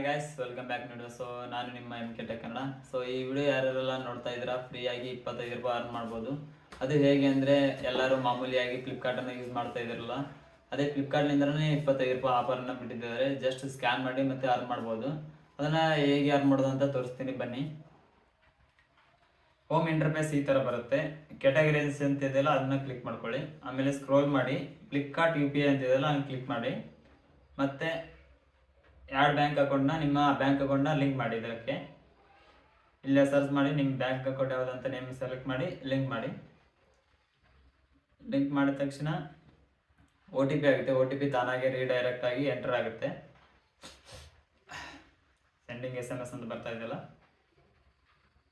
Guys, welcome back ನೋಡು. So ನಾನು ನಿಮ್ಮ MK Tech ಕನ್ನಡ. ಸೊ ಈ ವಿಡಿಯೋ ಯಾರೆಲ್ಲ ನೋಡ್ತಾ ಇದ್ದೀರಾ, ಫ್ರೀಯಾಗಿ 25 ರೂಪಾಯಿ ಅರ್ನ್ ಮಾಡ್ಬೋದು. ಅದು ಹೇಗೆ ಅಂದರೆ, ಎಲ್ಲರೂ ಮಾಮೂಲಿಯಾಗಿ ಫ್ಲಿಪ್ಕಾರ್ಟನ್ನು ಯೂಸ್ ಮಾಡ್ತಾ ಇದ್ದಾರಲ್ಲ, ಅದೇ ಫ್ಲಿಪ್ಕಾರ್ಟ್ನಿಂದನೇ 25 ರೂಪಾಯಿ ಆಫರನ್ನು ಬಿಟ್ಟಿದ್ದಾರೆ. ಜಸ್ಟ್ ಸ್ಕ್ಯಾನ್ ಮಾಡಿ ಮತ್ತೆ ಅರ್ನ್ ಮಾಡ್ಬೋದು. ಅದನ್ನು ಹೇಗೆ ಅರ್ನ್ ಮಾಡೋದು ಅಂತ ತೋರಿಸ್ತೀನಿ, ಬನ್ನಿ. ಹೋಮ್ ಇಂಟರ್ಫೇಸ್ ಈ ಥರ ಬರುತ್ತೆ. ಕ್ಯಾಟಗರೀಸ್ ಅಂತ ಇದೆಯಲ್ಲ, ಅದನ್ನ ಕ್ಲಿಕ್ ಮಾಡ್ಕೊಳ್ಳಿ. ಆಮೇಲೆ ಸ್ಕ್ರೋಲ್ ಮಾಡಿ ಫ್ಲಿಪ್ಕಾರ್ಟ್ UPI ಅಂತ ಇದೆಯಲ್ಲ, ಅದನ್ನು ಕ್ಲಿಕ್ ಮಾಡಿ. ಮತ್ತು ಆ್ಯಡ್ ಬ್ಯಾಂಕ್ ಅಕೌಂಟ್ನ ನಿಮ್ಮ ಬ್ಯಾಂಕ್ ಅಕೌಂಟ್ನ ಲಿಂಕ್ ಮಾಡಿ. ಇದಕ್ಕೆ ಇಲ್ಲೇ ಸರ್ಚ್ ಮಾಡಿ ನಿಮ್ಮ ಬ್ಯಾಂಕ್ ಅಕೌಂಟ್ ಯಾವುದಂತ ನೇಮ್ ಸೆಲೆಕ್ಟ್ ಮಾಡಿ ಲಿಂಕ್ ಮಾಡಿ. ಲಿಂಕ್ ಮಾಡಿದ ತಕ್ಷಣ OTP ಆಗುತ್ತೆ. OTP ತಾನಾಗೆ ರೀಡೈರೆಕ್ಟ್ ಆಗಿ ಎಂಟರ್ ಆಗುತ್ತೆ. ಸೆಂಡಿಂಗ್ SMS ಅಂತ ಬರ್ತಾ ಇದೆಯಲ್ಲ,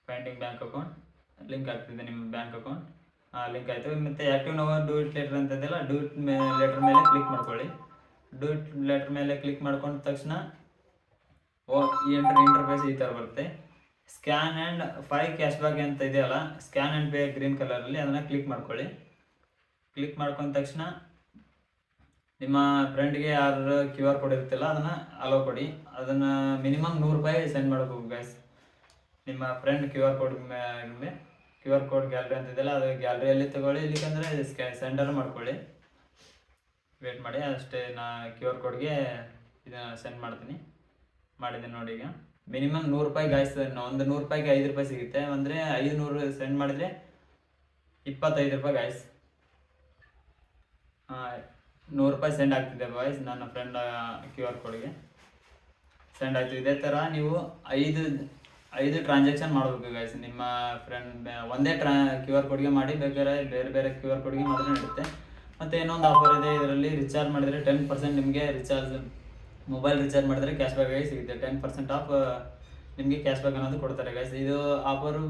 ಫೈಂಡಿಂಗ್ ಬ್ಯಾಂಕ್ ಅಕೌಂಟ್ ಲಿಂಕ್ ಆಗ್ತಿದೆ. ನಿಮ್ಮ ಬ್ಯಾಂಕ್ ಅಕೌಂಟ್ ಲಿಂಕ್ ಆಯಿತು. ಮತ್ತು active now do it later ಅಂತ ಇದೆಯಲ್ಲ, ಡೂ ಇಟ್ ಲೆಟರ್ ಮೇಲೆ ಕ್ಲಿಕ್ ಮಾಡ್ಕೊಳ್ಳಿ. ಡೂ ಇಟ್ ಲೆಟರ್ ಮೇಲೆ ಕ್ಲಿಕ್ ಮಾಡ್ಕೊಂಡ ತಕ್ಷಣ ಇಂಟರ್ಫೇಸ್ ಈ ಥರ ಬರುತ್ತೆ. ಸ್ಕ್ಯಾನ್ ಆ್ಯಂಡ್ 5 ಕ್ಯಾಶ್ ಬ್ಯಾಕ್ ಅಂತ ಇದೆಯಲ್ಲ, ಸ್ಕ್ಯಾನ್ ಆ್ಯಂಡ್ ಪೇ ಗ್ರೀನ್ ಕಲರಲ್ಲಿ, ಅದನ್ನು ಕ್ಲಿಕ್ ಮಾಡ್ಕೊಳ್ಳಿ. ಕ್ಲಿಕ್ ಮಾಡ್ಕೊಂಡ ತಕ್ಷಣ ನಿಮ್ಮ ಫ್ರೆಂಡ್ಗೆ ಯಾರು QR ಕೋಡ್ ಇರುತ್ತಲ್ಲ, ಅದನ್ನು ಅಲೋ ಕೊಡಿ. ಅದನ್ನು ಮಿನಿಮಮ್ 100 ರೂಪಾಯಿ ಸೆಂಡ್ ಮಾಡಬೇಕು ಗೈಸ್. ನಿಮ್ಮ ಫ್ರೆಂಡ್ QR ಕೋಡ್ ಗ್ಯಾಲರಿ ಅಂತ ಇದೆಯಲ್ಲ, ಅದು ಗ್ಯಾಲರಿಯಲ್ಲಿ ತಗೊಳ್ಳಿ. ಇಲ್ಲಿಕಂದರೆ ಸೆಂಡರ್ ಮಾಡ್ಕೊಳ್ಳಿ. ವೇಟ್ ಮಾಡಿ, ಅಷ್ಟೇ. ನಾ QR ಕೋಡ್ಗೆ ಇದನ್ನು ಸೆಂಡ್ ಮಾಡ್ತೀನಿ. ಮಾಡಿದ್ದೀನಿ ನೋಡಿ. ಈಗ ಮಿನಿಮಮ್ 100 ರೂಪಾಯಿ ಗಾಯ್ಸ್. ಒಂದು 100 ರೂಪಾಯಿಗೆ 5 ರೂಪಾಯಿ ಸಿಗುತ್ತೆ. ಅಂದರೆ 500 ಸೆಂಡ್ ಮಾಡಿದರೆ 25 ರೂಪಾಯಿ ಗಾಯ್ಸ್. 100 ರೂಪಾಯಿ ಸೆಂಡ್ ಆಗ್ತಿದೆ ಬಾಯ್ಸ್. ನನ್ನ ಫ್ರೆಂಡ್ QR ಕೋಡ್ಗೆ ಸೆಂಡ್ ಆಗ್ತಿದೆ. ಇದೇ ಥರ ನೀವು ಐದು ಟ್ರಾನ್ಸಾಕ್ಷನ್ ಮಾಡಬೇಕು ಗಾಯ್ಸ್. ನಿಮ್ಮ ಫ್ರೆಂಡ್ ಒಂದೇ QR ಕೋಡ್ಗೆ ಮಾಡಿ, ಬೇಕಾದ್ರೆ ಬೇರೆ QR ಕೋಡ್ಗೆ ಮಾತ್ರ ನಡೆಯುತ್ತೆ. ಮತ್ತು ಇನ್ನೊಂದು ಆಫರ್ ಇದೆ. ಇದರಲ್ಲಿ ರಿಚಾರ್ಜ್ ಮಾಡಿದರೆ 10% ನಿಮಗೆ ಮೊಬೈಲ್ ರಿಚಾರ್ಜ್ ಮಾಡಿದರೆ ಕ್ಯಾಶ್ ಬ್ಯಾಕ್ ಆಗಿ ಸಿಗುತ್ತೆ. 10% ಆಫ್ ನಿಮಗೆ ಕ್ಯಾಶ್ ಬ್ಯಾಕ್ ಅನ್ನೋದು ಕೊಡ್ತಾರೆ ಗೈಸ್. ಇದು ಆಫರು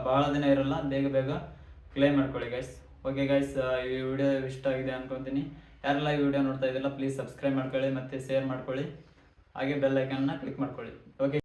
ಬಹಳ ದಿನ ಇರೋಲ್ಲ, ಬೇಗ ಕ್ಲೇಮ್ ಮಾಡ್ಕೊಳ್ಳಿ ಗೈಸ್. ಓಕೆ ಗೈಸ್, ಈ ವಿಡಿಯೋ ಇಷ್ಟ ಆಗಿದೆ ಅನ್ಕೊತೀನಿ. ಯಾರೆಲ್ಲ ಈ ವಿಡಿಯೋ ನೋಡ್ತಾ ಇದ್ದಿಲ್ಲ, ಪ್ಲೀಸ್ ಸಬ್ಸ್ಕ್ರೈಬ್ ಮಾಡ್ಕೊಳ್ಳಿ ಮತ್ತು ಶೇರ್ ಮಾಡ್ಕೊಳ್ಳಿ. ಹಾಗೆ ಬೆಲ್ ಐಕನ್ನ ಕ್ಲಿಕ್ ಮಾಡ್ಕೊಳ್ಳಿ. ಓಕೆ.